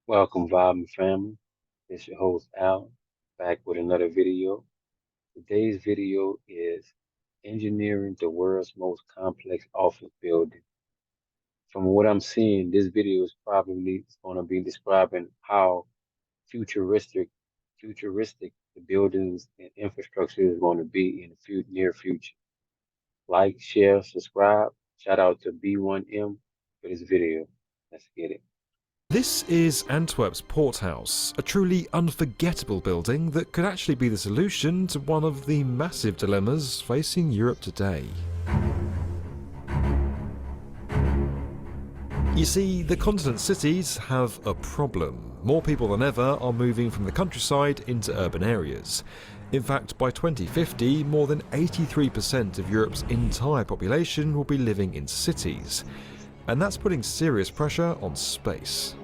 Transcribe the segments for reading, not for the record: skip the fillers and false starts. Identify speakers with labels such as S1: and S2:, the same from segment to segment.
S1: Welcome, Vibe family. It's your host, Al, back with another video. Today's video is engineering the world's most complex office building. From what I'm seeing, this video is probably going to be describing how futuristic, futuristic the buildings and infrastructure is going to be in the near future. Like, share, subscribe. Shout out to B1M for this video. Let's get it.
S2: This is Antwerp's Porthouse, a truly unforgettable building that could actually be the solution to one of the massive dilemmas facing Europe today. You see, the continent's cities have a problem. More people than ever are moving from the countryside into urban areas. In fact, by 2050, more than 83% of Europe's entire population will be living in cities. And that's putting serious pressure on space.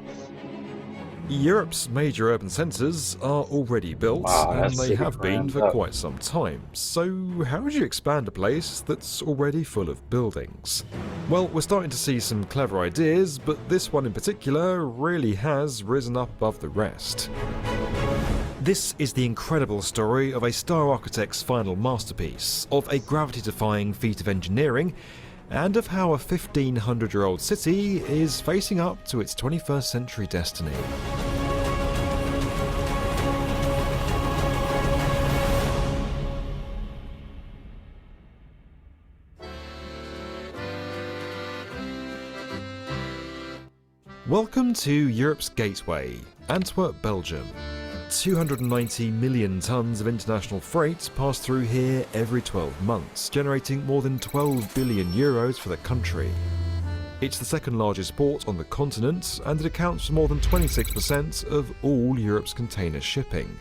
S2: Europe's major urban centres are already built,
S1: Wow,
S2: and
S1: that's
S2: they
S1: city
S2: have been
S1: planned
S2: for
S1: up.
S2: quite some time. So how would you expand a place that's already full of buildings? Well, we're starting to see some clever ideas, but this one in particular really has risen up above the rest. This is the incredible story of a star architect's final masterpiece, of a gravity-defying feat of engineering, and of how a 1500-year-old city is facing up to its 21st century destiny. Welcome to Europe's gateway, Antwerp, Belgium. 290 million tonnes of international freight pass through here every 12 months, generating more than 12 billion euros for the country. It's the second largest port on the continent, and it accounts for more than 26% of all Europe's container shipping.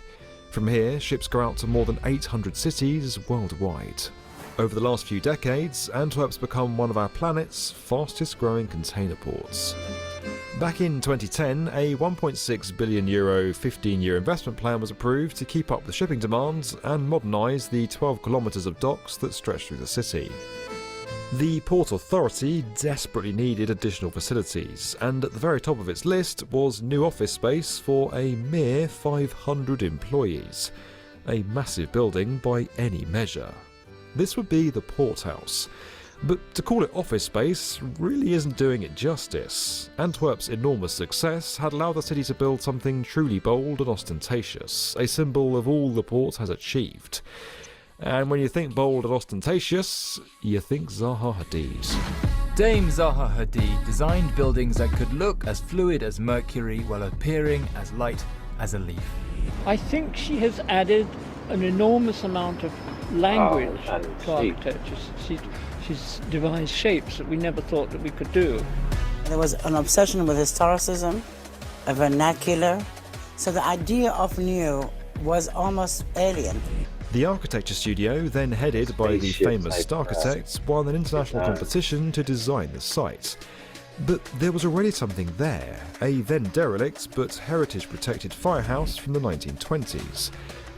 S2: From here, ships go out to more than 800 cities worldwide. Over the last few decades, Antwerp's become one of our planet's fastest growing container ports. Back in 2010, a €1.6 billion 15-year investment plan was approved to keep up with shipping demands and modernise the 12 kilometres of docks that stretch through the city. The Port Authority desperately needed additional facilities, and at the very top of its list was new office space for a mere 500 employees. A massive building by any measure. This would be the Port House. But to call it office space really isn't doing it justice. Antwerp's enormous success had allowed the city to build something truly bold and ostentatious, a symbol of all the port has achieved. And when you think bold and ostentatious, you think Zaha Hadid.
S3: Dame Zaha Hadid designed buildings that could look as fluid as Mercury while appearing as light as a leaf.
S4: I think she has added an enormous amount of language
S1: Oh, added
S4: to
S1: shape.
S4: architecture. She's devised shapes that we never thought that we could do.
S5: There was an obsession with historicism, a vernacular, so the idea of new was almost alien.
S2: The architecture studio then headed by the
S1: Spaceship
S2: famous
S1: type
S2: architects won an international
S1: design.
S2: competition to design the site. But there was already something there, a then derelict but heritage-protected firehouse from the 1920s.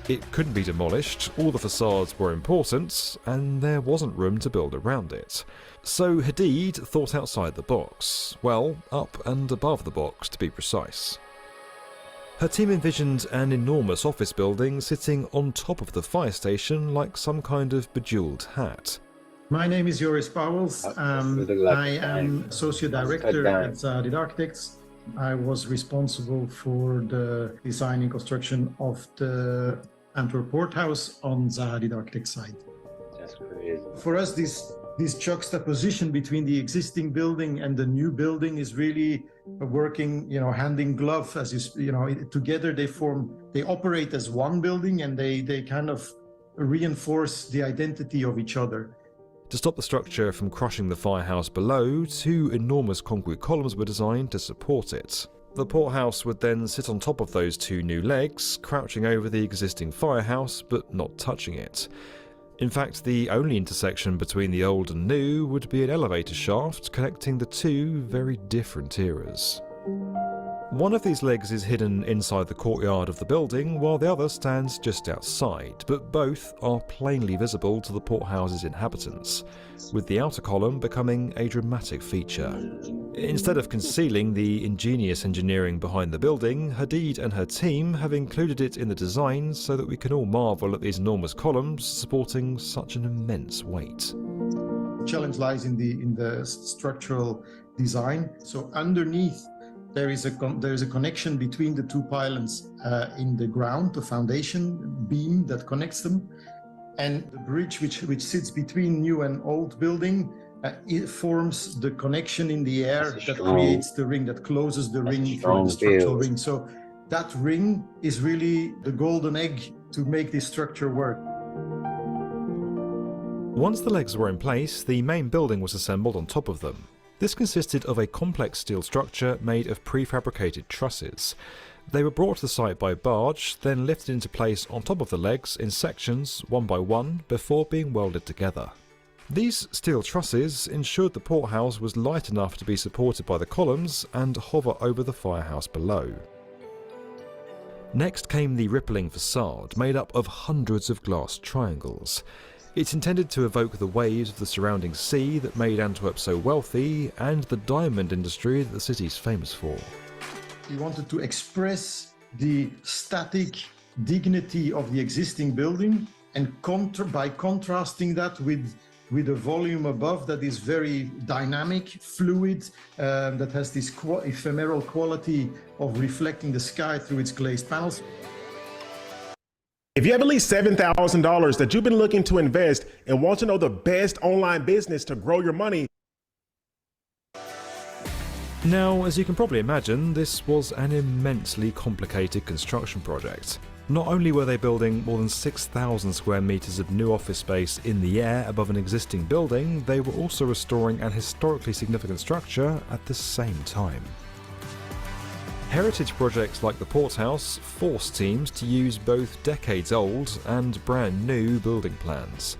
S2: It couldn't be demolished, all the facades were important, and there wasn't room to build around it. So Hadid thought outside the box. Well, up and above the box, to be precise. Her team envisioned an enormous office building sitting on top of the fire station like some kind of bejeweled hat.
S6: My name is Joris Pauwels.
S1: Does it look like
S6: I
S1: a
S6: am
S1: dime?
S6: Associate
S1: Cut
S6: Director
S1: down.
S6: at Zadid Architects. I was responsible for the design and construction of the Antwerp Port House on Zadid Architects site.
S1: That's crazy.
S6: For us, this juxtaposition between the existing building and the new building is really a working, hand in glove. Together they operate as one building, and they kind of reinforce the identity of each other.
S2: To stop the structure from crushing the firehouse below, two enormous concrete columns were designed to support it. The porthouse would then sit on top of those two new legs, crouching over the existing firehouse but not touching it. In fact, the only intersection between the old and new would be an elevator shaft connecting the two very different eras. One of these legs is hidden inside the courtyard of the building, while the other stands just outside, but both are plainly visible to the porthouse's inhabitants, with the outer column becoming a dramatic feature. Instead of concealing the ingenious engineering behind the building, Hadid and her team have included it in the design so that we can all marvel at these enormous columns supporting such an immense weight.
S6: The challenge lies in the structural design. So underneath, there is a connection between the two pylons in the ground, the foundation beam that connects them, and the bridge which sits between new and old building. It forms the connection in the air that creates the ring, that closes the ring for the structural ring. So that ring is really the golden egg to make this structure work.
S2: Once the legs were in place, the main building was assembled on top of them. This consisted of a complex steel structure made of prefabricated trusses. They were brought to the site by barge, then lifted into place on top of the legs in sections, one by one, before being welded together. These steel trusses ensured the porthouse was light enough to be supported by the columns and hover over the firehouse below. Next came the rippling facade, made up of hundreds of glass triangles. It's intended to evoke the waves of the surrounding sea that made Antwerp so wealthy, and the diamond industry that the city's famous for.
S6: We wanted to express the static dignity of the existing building, and by contrasting that with a volume above that is very dynamic, fluid, that has this ephemeral quality of reflecting the sky through its glazed panels.
S7: If you have at least $7,000 that you've been looking to invest and want to know the best online business to grow your money.
S2: Now, as you can probably imagine, this was an immensely complicated construction project. Not only were they building more than 6,000 square meters of new office space in the air above an existing building, they were also restoring an historically significant structure at the same time. Heritage projects like the Porthouse force teams to use both decades-old and brand-new building plans.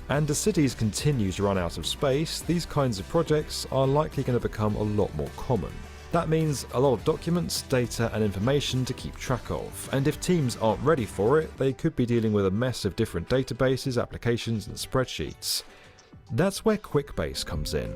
S2: And as cities continue to run out of space, these kinds of projects are likely going to become a lot more common. That means a lot of documents, data and information to keep track of, and if teams aren't ready for it, they could be dealing with a mess of different databases, applications and spreadsheets. That's where QuickBase comes in.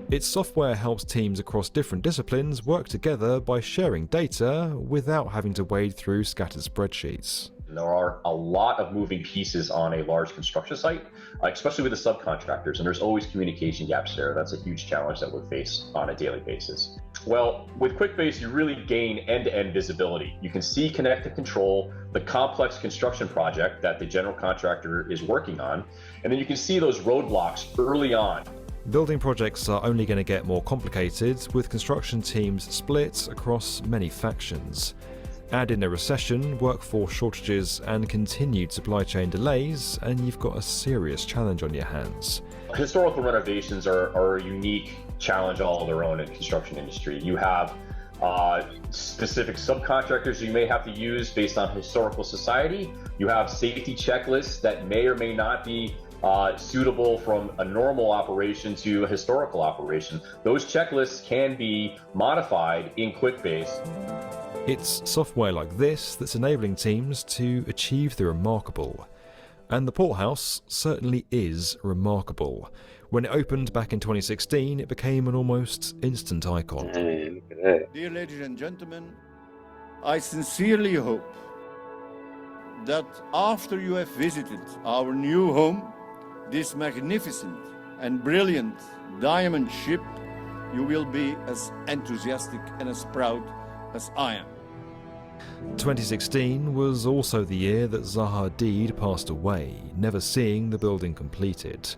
S2: Its software helps teams across different disciplines work together by sharing data without having to wade through scattered spreadsheets.
S8: There are a lot of moving pieces on a large construction site, especially with the subcontractors, and there's always communication gaps there. That's a huge challenge that we face on a daily basis. Well, with QuickBase, you really gain end-to-end visibility. You can see, connect, and control the complex construction project that the general contractor is working on, and then you can see those roadblocks early on.
S2: Building projects are only going to get more complicated with construction teams split across many factions. Add in a recession, workforce shortages and continued supply chain delays, and you've got a serious challenge on your hands.
S8: Historical renovations are a unique challenge all on their own in the construction industry. You have specific subcontractors you may have to use based on historical society. You have safety checklists that may or may not be suitable from a normal operation to a historical operation. Those checklists can be modified in QuickBase.
S2: It's software like this that's enabling teams to achieve the remarkable. And the Porthouse certainly is remarkable. When it opened back in 2016, it became an almost instant icon.
S1: Man, look at that.
S9: Dear ladies and gentlemen, I sincerely hope that after you have visited our new home, this magnificent and brilliant diamond ship, you will be as enthusiastic and as proud as I am.
S2: 2016 was also the year that Zaha Hadid passed away, never seeing the building completed.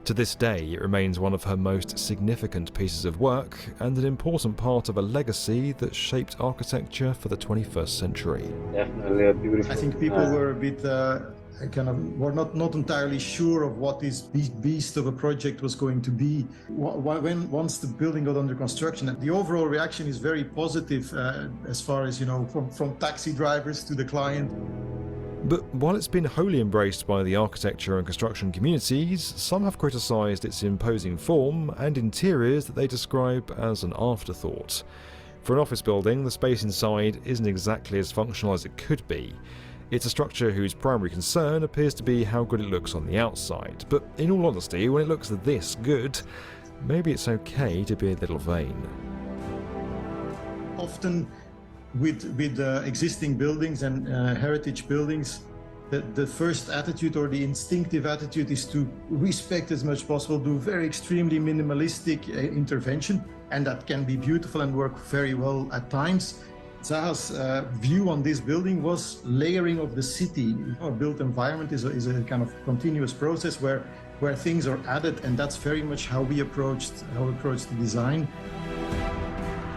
S2: To this day, it remains one of her most significant pieces of work and an important part of a legacy that shaped architecture for the 21st century.
S1: Definitely a beautiful.
S6: I think people were a bit were not entirely sure of what this beast of a project was going to be. Once the building got under construction, the overall reaction is very positive as far as, from taxi drivers to the client.
S2: But while it's been wholly embraced by the architecture and construction communities, some have criticised its imposing form and interiors that they describe as an afterthought. For an office building, the space inside isn't exactly as functional as it could be. It's a structure whose primary concern appears to be how good it looks on the outside, but in all honesty, when it looks this good, maybe it's okay to be a little vain.
S6: Often with existing buildings and heritage buildings, the first attitude or the instinctive attitude is to respect as much possible, do very extremely minimalistic intervention, and that can be beautiful and work very well at times. Zaha's view on this building was layering of the city. A built environment is a kind of continuous process where things are added, and that's very much how we approached the design.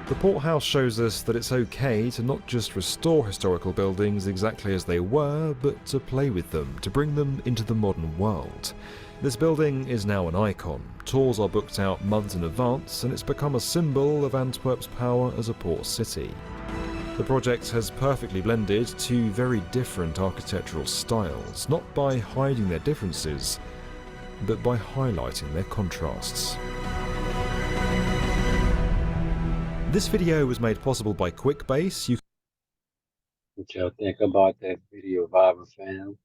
S2: The Porthouse shows us that it's okay to not just restore historical buildings exactly as they were, but to play with them, to bring them into the modern world. This building is now an icon. Tours are booked out months in advance, and it's become a symbol of Antwerp's power as a port city. The project has perfectly blended two very different architectural styles, not by hiding their differences, but by highlighting their contrasts. This video was made possible by QuickBase.
S1: What y'all think about that video, Viber fam?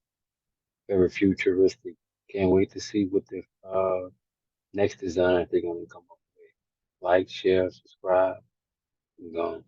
S1: Very futuristic. Can't wait to see what the next design they're gonna come up with. Like, share, subscribe. I'm gone.